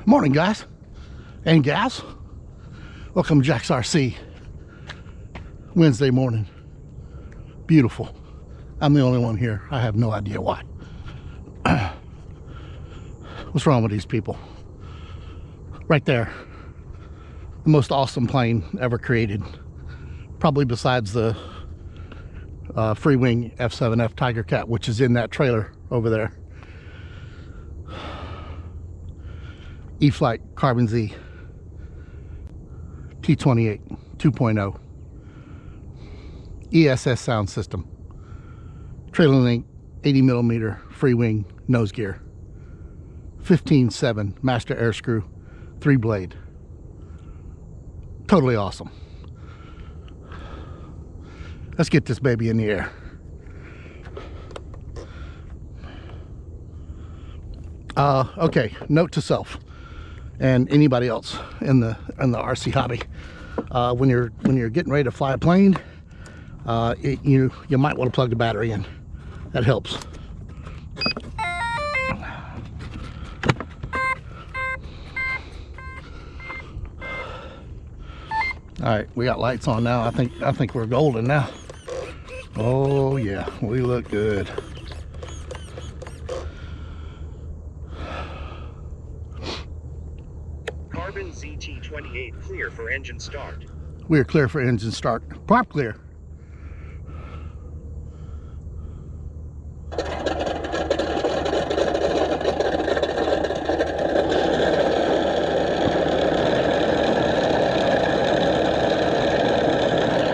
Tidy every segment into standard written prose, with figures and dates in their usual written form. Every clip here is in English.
Morning, guys and gals. Welcome to Jack's RC. Wednesday morning. Beautiful. I'm the only one here. I have no idea why. What's wrong with these people? Right there. The most awesome plane ever created. Probably besides the free wing F7F Tiger Cat, which is in that trailer over there. E-Flite Carbon Z T-28 2.0 ESS sound system, trailer link, 80mm free wing nose gear, 15.7 master air screw, 3-blade. Totally awesome. Let's get this baby in the air. Okay, note to self and anybody else in the RC hobby: when you're getting ready to fly a plane, you might want to plug the battery in. That helps. All right, we got lights on now. I think we're golden now. Oh yeah, we look good. Carbon Z T-28 clear for engine start. We're clear for engine start. Prop clear.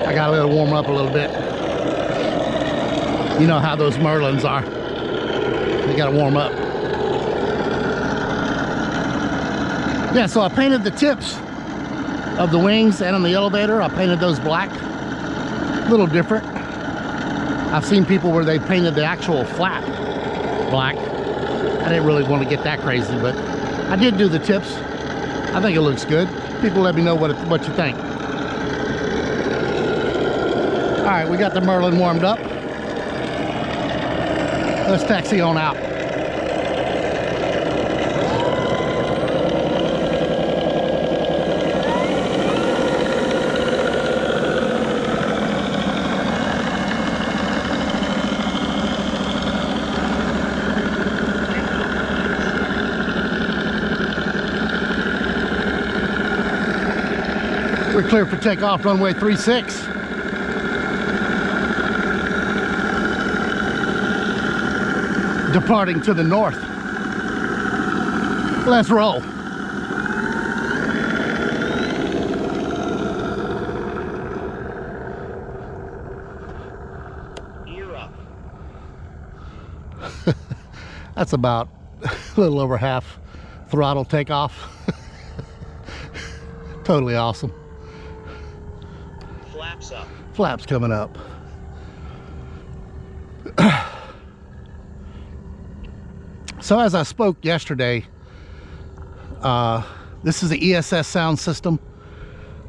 I got a little warm up a little bit. You know how those Merlins are. They gotta warm up. Yeah, so I painted the tips of the wings and on the elevator. I painted those black. A little different. I've seen people where they painted the actual flap black. I didn't really want to get that crazy, but I did do the tips. I think it looks good. People let me know what you think. All right, we got the Merlin warmed up. Let's taxi on out. We're clear for takeoff, runway 36. Departing to the north. Let's roll. Gear up. That's about a little over half throttle takeoff. Totally awesome. Flaps up. Flaps coming up. So as I spoke yesterday, this is the ESS sound system,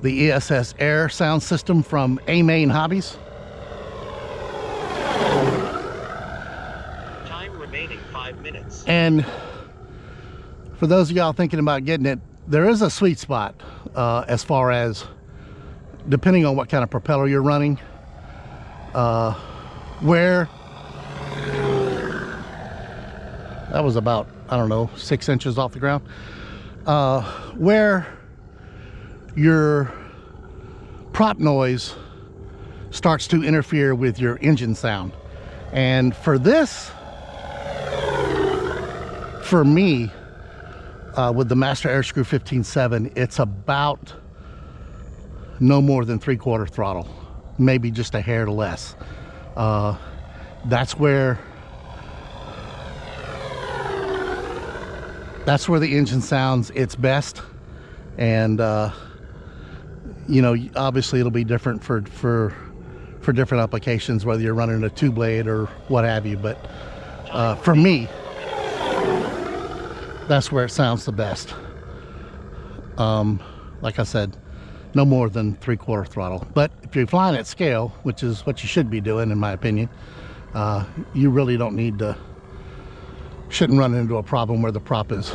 the ESS air sound system from A-Main Hobbies. Time remaining 5 minutes. And for those of y'all thinking about getting it, there is a sweet spot as far as depending on what kind of propeller you're running, where that was about, I don't know, 6 inches off the ground, where your prop noise starts to interfere with your engine sound. And for this, for me, with the Master Air Screw 15.7, it's about no more than 3/4 throttle, maybe just a hair less. That's where the engine sounds its best. And you know, obviously it'll be different for different applications, whether you're running a 2-blade or what have you, but for me, that's where it sounds the best. Like I said, no more than 3/4 throttle. But if you're flying at scale, which is what you should be doing in my opinion, you really don't need to, shouldn't run into a problem where the prop is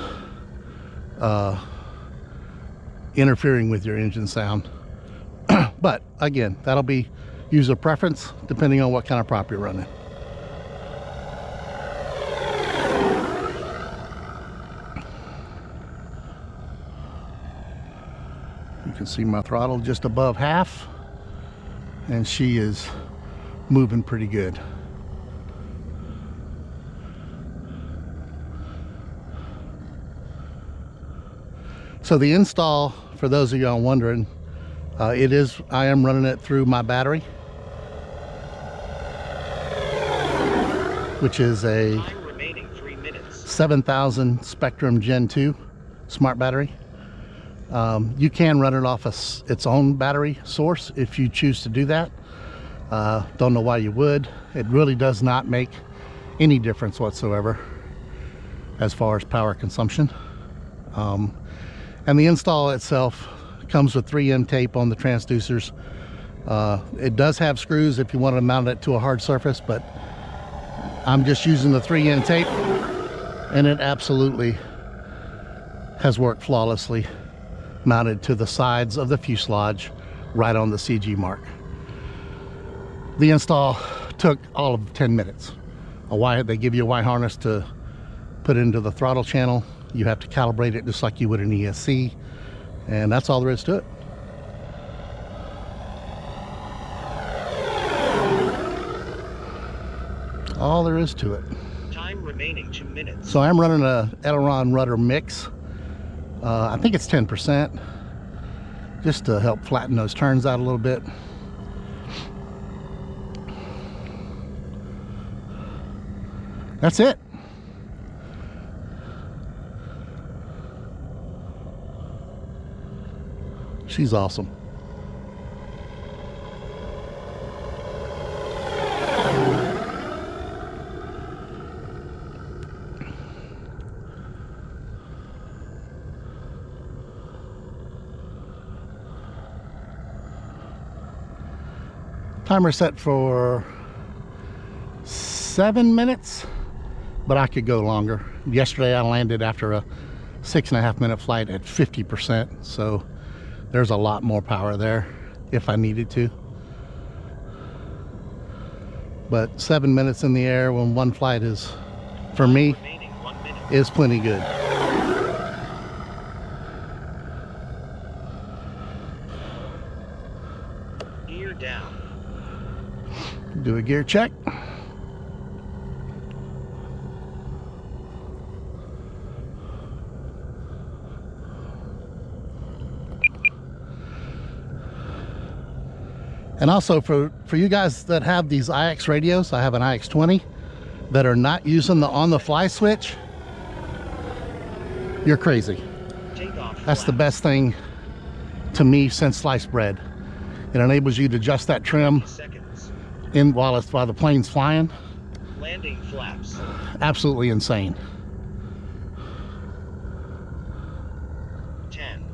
interfering with your engine sound. But again, that'll be user preference depending on what kind of prop you're running. You can see my throttle just above half, and she is moving pretty good. So the install, for those of y'all wondering, I am running it through my battery, which is a 7000 Spectrum Gen 2 smart battery. You can run it off its own battery source if you choose to do that. Don't know why you would. It really does not make any difference whatsoever as far as power consumption. And the install itself comes with 3M tape on the transducers. It does have screws if you want to mount it to a hard surface, but I'm just using the 3M tape, and it absolutely has worked flawlessly, mounted to the sides of the fuselage right on the CG mark. The install took all of 10 minutes. They give you a Y harness to put into the throttle channel. You have to calibrate it just like you would an ESC, and that's all there is to it. All there is to it. Time remaining 2 minutes. So I'm running a aileron rudder mix. I think it's 10%, just to help flatten those turns out a little bit. That's it. She's awesome. Timer set for 7 minutes, but I could go longer. Yesterday I landed after a 6.5 minute flight at 50%, so there's a lot more power there if I needed to. But 7 minutes in the air when one flight is, for me, is plenty good. Gear down. Do a gear check. And also for you guys that have these IX radios, I have an IX20, that are not using the on the fly switch, you're crazy. That's the best thing to me since sliced bread. It enables you to adjust that trim in while the plane's flying. Landing flaps. Absolutely insane. 10.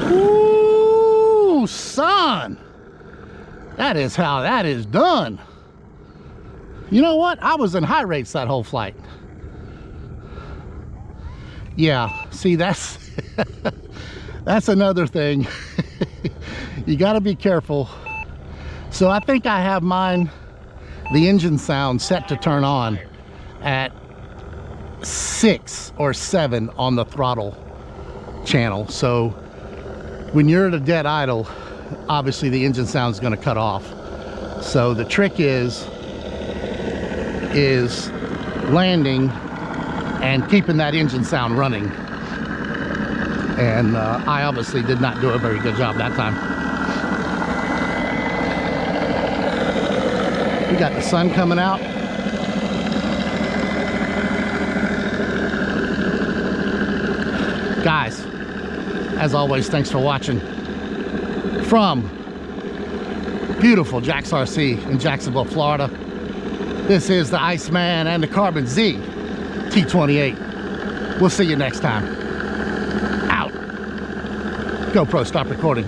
Ooh, son! That is how that is done. You know what? I was in high rates that whole flight. Yeah, see, that's that's another thing. You got to be careful. So I think I have mine, the engine sound, set to turn on at 6 or 7 on the throttle channel. So when you're at a dead idle, obviously the engine sound is going to cut off. So the trick is landing and keeping that engine sound running. And I obviously did not do a very good job that time. We got the sun coming out. Guys, as always, thanks for watching. From beautiful Jack's RC in Jacksonville, Florida, this is the Iceman and the Carbon Z T-28. We'll see you next time. Out. GoPro, stop recording.